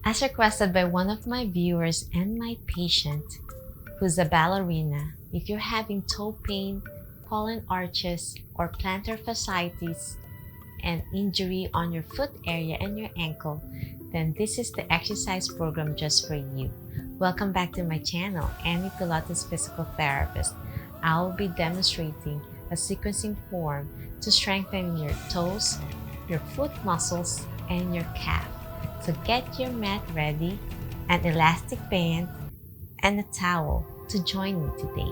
As requested by one of my viewers and my patient, who's a ballerina, if you're having toe pain, pollen arches, or plantar fasciitis, and injury on your foot area and your ankle, then this is the exercise program just for you. Welcome back to my channel, Annie Pilates Physical Therapist. I will be demonstrating a sequencing form to strengthen your toes, your foot muscles, and your calf. So get your mat ready, an elastic band, and a towel to join me today.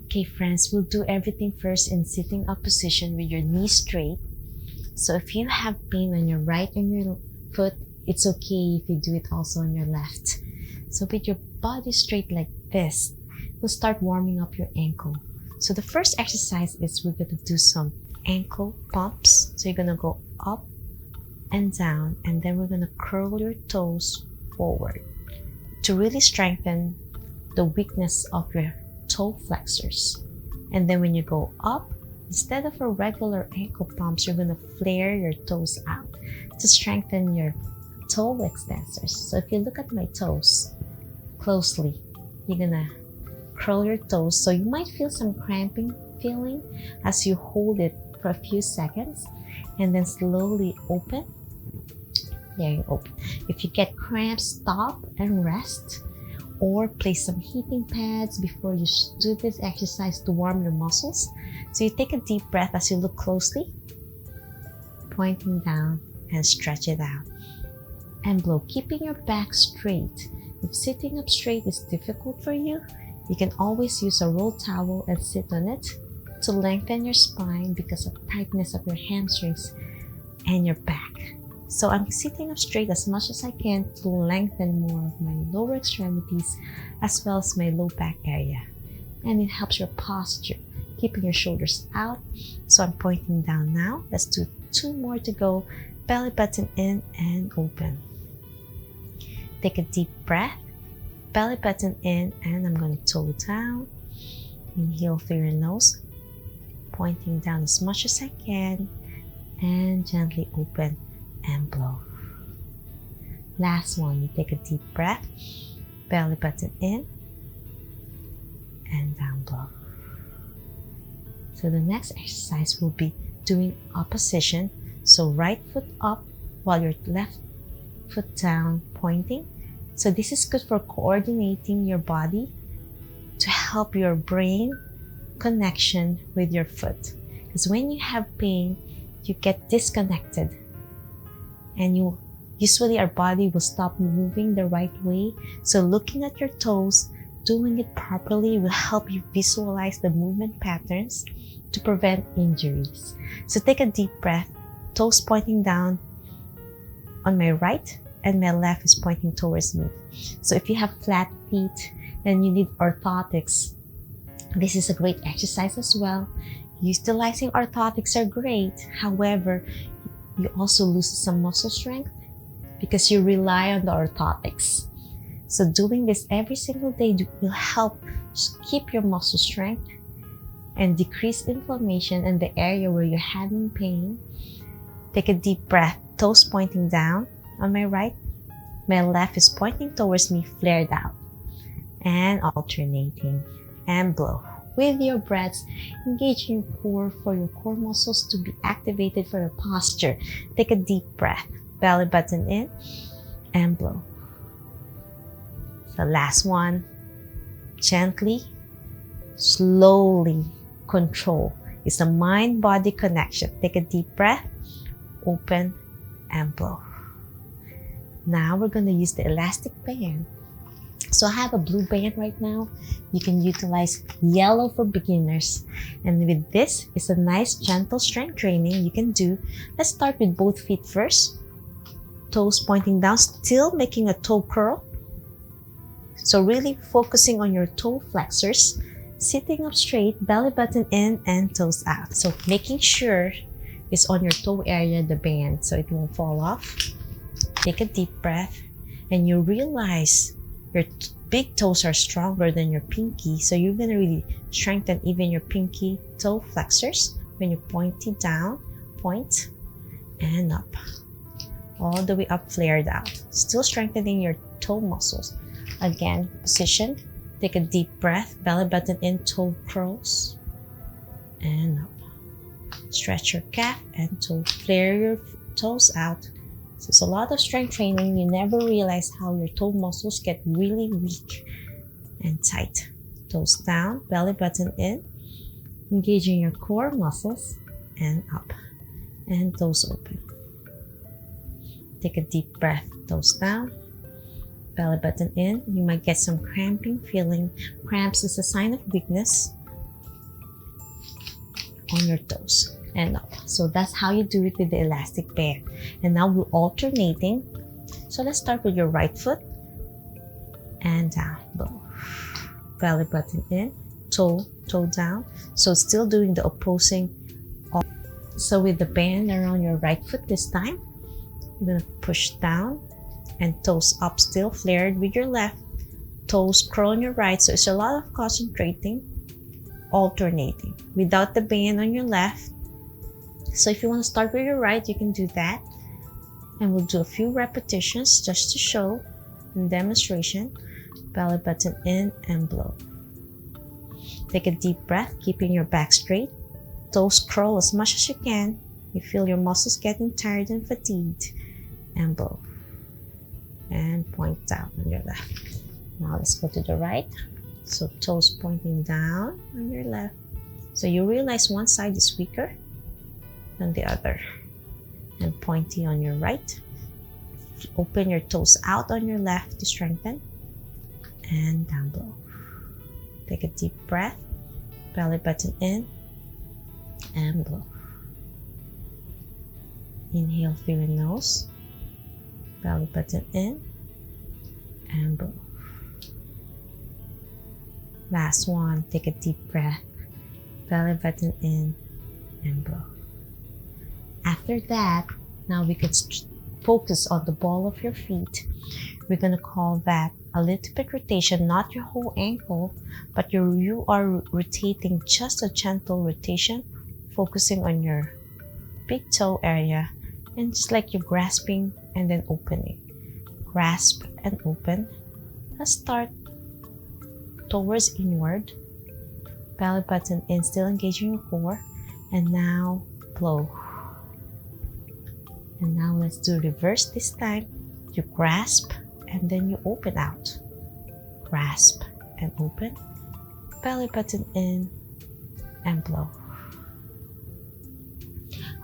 Okay friends, we'll do everything first in sitting up position with your knees straight. So if you have pain on your right and your foot, it's okay if you do it also on your left. So with your body straight like this, we'll start warming up your ankle. So the first exercise is we're going to do some ankle pumps. So you're going to go up and down, and then we're going to curl your toes forward to really strengthen the weakness of your toe flexors. And then when you go up, instead of a regular ankle pumps, you're going to flare your toes out to strengthen your toe extensors. So if you look at my toes closely, you're going to curl your toes. So you might feel some cramping feeling as you hold it for a few seconds and then slowly open. There you open. If you get cramps, stop and rest, or place some heating pads before you do this exercise to warm your muscles. So you take a deep breath as you look closely, pointing down, and stretch it out. And blow, keeping your back straight. If sitting up straight is difficult for you, you can always use a roll towel and sit on it to lengthen your spine because of tightness of your hamstrings and your back. So I'm sitting up straight as much as I can to lengthen more of my lower extremities as well as my low back area. And it helps your posture, keeping your shoulders out. So I'm pointing down now. Let's do 2 more to go. Belly button in and open. Take a deep breath. Belly button in, and I'm going to toe down. Inhale through your nose, pointing down as much as I can, and gently open and blow. Last one, you take a deep breath, belly button in, and down blow. So the next exercise will be doing opposition. So right foot up while your left foot down, pointing. So this is good for coordinating your body to help your brain connection with your foot. Because when you have pain, you get disconnected. And usually our body will stop moving the right way. So looking at your toes, doing it properly will help you visualize the movement patterns to prevent injuries. So take a deep breath, toes pointing down on my right and my left is pointing towards me. So if you have flat feet and you need orthotics, this is a great exercise as well. Utilizing orthotics are great. However, you also lose some muscle strength because you rely on the orthotics. So doing this every single day will help keep your muscle strength and decrease inflammation in the area where you're having pain. Take a deep breath, toes pointing down on my right. My left is pointing towards me, flared out. And alternating and blow. With your breaths, engage your core for your core muscles to be activated for your posture. Take a deep breath, belly button in, and blow. So last one, gently, slowly control. It's a mind-body connection. Take a deep breath, open, and blow. Now we're going to use the elastic band. So I have a blue band right now. You can utilize yellow for beginners. And with this, it's a nice gentle strength training you can do. Let's start with both feet first. Toes pointing down, still making a toe curl. So really focusing on your toe flexors. Sitting up straight, belly button in and toes out. So making sure is on your toe area, the band, so it won't fall off. Take a deep breath, and you realize your big toes are stronger than your pinky, so you're gonna really strengthen even your pinky toe flexors when you point it down, point, and up. All the way up, flared out. Still strengthening your toe muscles. Again, position. Take a deep breath, belly button in, toe curls, and up. Stretch your calf and toe. Flare your toes out. So it's a lot of strength training. You never realize how your toe muscles get really weak and tight. Toes down, belly button in, engaging your core muscles, and up. And toes open. Take a deep breath, toes down, belly button in. You might get some cramping feeling. Cramps is a sign of weakness on your toes and up. So that's how you do it with the elastic band. And now we're alternating. So let's start with your right foot and down, low. Belly button in, toe down. So still doing the opposing. So with the band around your right foot this time, you're gonna push down and toes up, still flared with your left. Toes curl on your right. So it's a lot of concentrating, alternating without the band on your left. So if you want to start with your right, you can do that. And we'll do a few repetitions just to show in demonstration. Belly button in and blow. Take a deep breath, keeping your back straight. Toes curl as much as you can. You feel your muscles getting tired and fatigued. And blow. And point down on your left. Now let's go to the right. So toes pointing down on your left. So you realize one side is weaker than the other. And pointy on your right. Open your toes out on your left to strengthen. And down below. Take a deep breath. Belly button in. And blow. Inhale through your nose. Belly button in. And blow. Last one. Take a deep breath. Belly button in. And blow. After that, now we can focus on the ball of your feet. We're going to call that a little bit rotation, not your whole ankle, but you are rotating just a gentle rotation, focusing on your big toe area, and just like you're grasping and then opening. Grasp and open. Let's start towards inward. Belly button in, still engaging your core. And now blow. And now let's do reverse this time. You grasp and then you open out. Grasp and open. Belly button in and blow.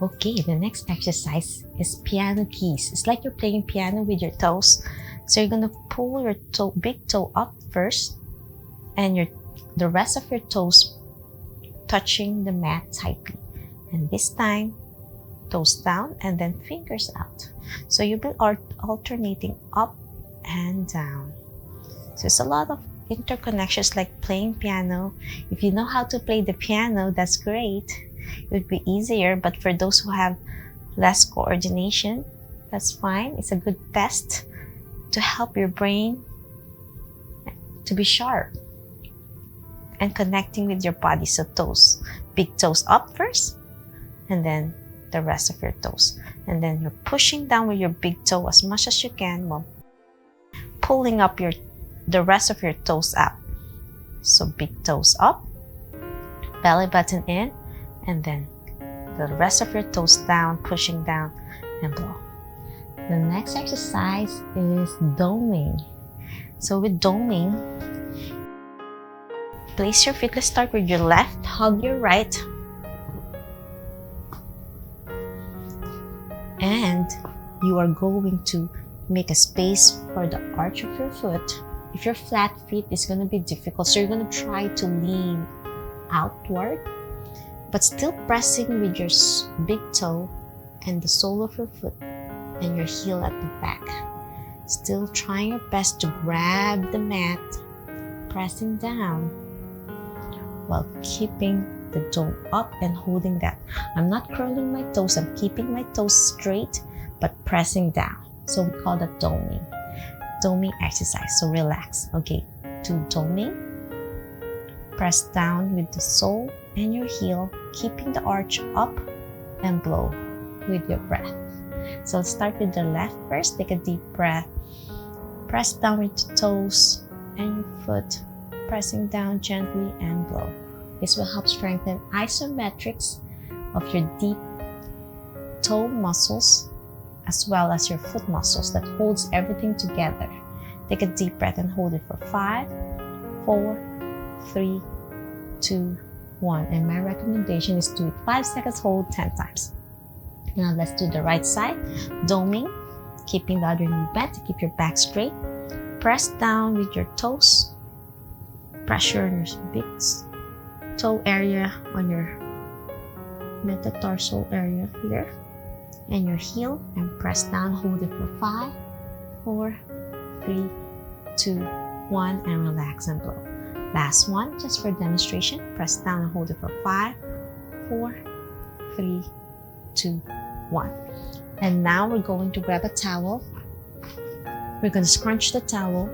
Okay, the next exercise is piano keys. It's like you're playing piano with your toes. So you're gonna pull your big toe up first, and the rest of your toes touching the mat tightly. And this time, toes down and then fingers out. So you'll be alternating up and down. So it's a lot of interconnections like playing piano. If you know how to play the piano, that's great. It would be easier, but for those who have less coordination, that's fine. It's a good test to help your brain to be sharp and connecting with your body. So toes, big toes up first, and then the rest of your toes. And then you're pushing down with your big toe as much as you can while pulling up the rest of your toes up. So big toes up, belly button in, and then the rest of your toes down, pushing down and blow. The next exercise is doming. So with doming, place your feet. Let's start with your left, hug your right, and you are going to make a space for the arch of your foot. If you're flat feet, it's going to be difficult, so you're going to try to lean outward, but still pressing with your big toe and the sole of your foot and your heel at the back. Still trying your best to grab the mat, pressing down while keeping the dome up and holding that. I'm not curling my toes, I'm keeping my toes straight but pressing down. So we call that doming. Doming exercise, so relax. Okay, do doming. Press down with the sole and your heel, keeping the arch up and blow with your breath. So let's start with the left first. Take a deep breath. Press down with the toes and your foot, pressing down gently and blow. This will help strengthen isometrics of your deep toe muscles as well as your foot muscles that holds everything together. Take a deep breath and hold it for 5, 4, 3, 2, 1. And my recommendation is to do it 5 seconds, hold 10 times. Now let's do the right side. Doming, keeping the other knee bent to keep your back straight. Press down with your toes. Pressure on your big toe area, on your metatarsal area here. And your heel, and press down, hold it for 5, 4, 3, 2, 1, and relax and blow. Last one, just for demonstration. Press down and hold it for 5, 4, 3, 2, 1. And now we're going to grab a towel. We're going to scrunch the towel,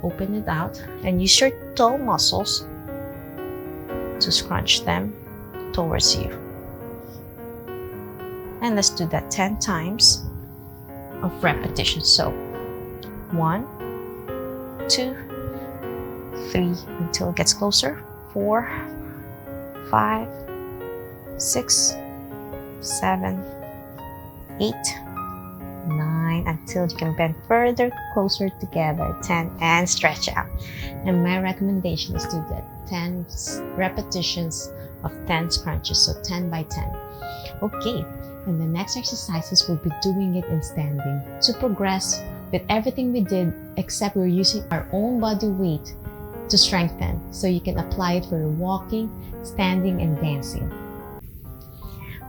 open it out, and use your toe muscles to scrunch them towards you. And let's do that 10 times of repetition. So 1, 2, 3, until it gets closer. 4, 5, 6, 7, 8, 9, until you can bend further, closer together. 10, and stretch out. And my recommendation is to do 10 repetitions of 10 scrunches, so 10 by 10. Okay, and the next exercises we'll be doing it in standing. To progress with everything we did, except we're using our own body weight to strengthen, so you can apply it for your walking, standing, and dancing.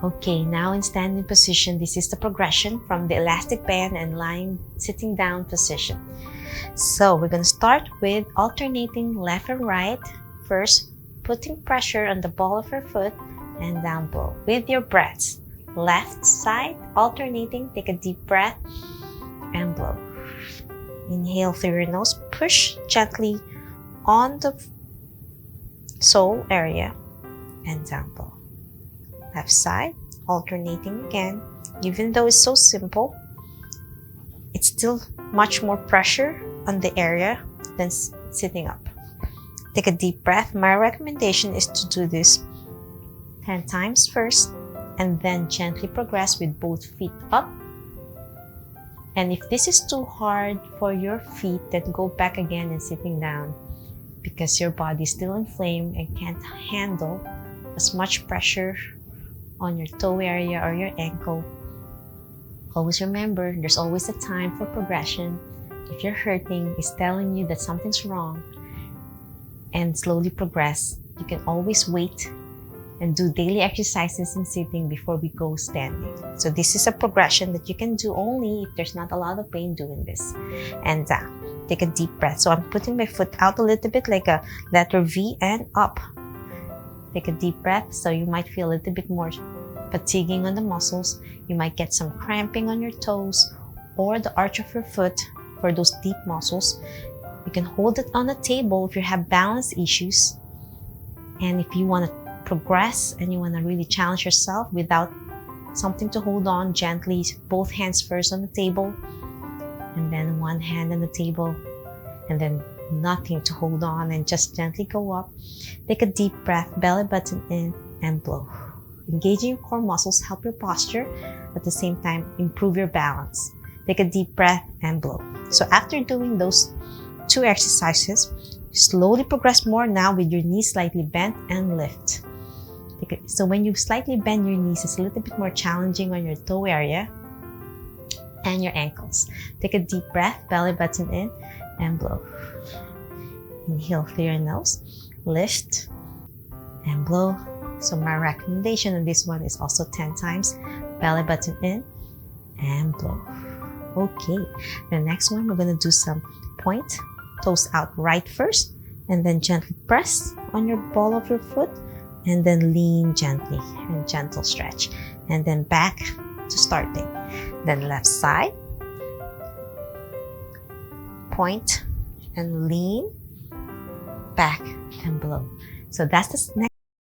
Okay, now in standing position, this is the progression from the elastic band and lying, sitting down position. So we're going to start with alternating left and right. First, putting pressure on the ball of your foot and down blow with your breaths. Left side, alternating, take a deep breath and blow. Inhale through your nose, push gently on the sole area and down blow. Left side, alternating again. Even though it's so simple, it's still much more pressure on the area than sitting up. Take a deep breath. My recommendation is to do this 10 times first, and then gently progress with both feet up. And if this is too hard for your feet, then go back again and sitting down, because your body is still inflamed and can't handle as much pressure on your toe area or your ankle. Always remember, there's always a time for progression. If you're hurting, it's telling you that something's wrong, and slowly progress. You can always wait and do daily exercises in sitting before we go standing. So this is a progression that you can do only if there's not a lot of pain doing this. And take a deep breath. So I'm putting my foot out a little bit like a letter V and up. Take a deep breath. So you might feel a little bit more fatiguing on the muscles. You might get some cramping on your toes or the arch of your foot for those deep muscles. You can hold it on the table if you have balance issues. And if you want to progress and you want to really challenge yourself without something to hold on, gently, both hands first on the table, and then one hand on the table, and then nothing to hold on, and just gently go up. Take a deep breath, belly button in and blow. Engaging your core muscles help your posture, at the same time improve your balance. Take a deep breath and blow. So after doing those 2 exercises, slowly progress more now with your knees slightly bent and lift. So when you slightly bend your knees, it's a little bit more challenging on your toe area and your ankles. Take a deep breath, belly button in and blow. Inhale through your nose, lift and blow. So my recommendation on this one is also 10 times, belly button in and blow. Okay, the next one we're going to do some point, toes out right first, and then gently press on your ball of your foot, and then lean gently and gentle stretch, and then back to starting. Then left side, point and lean, back and blow. So that's the next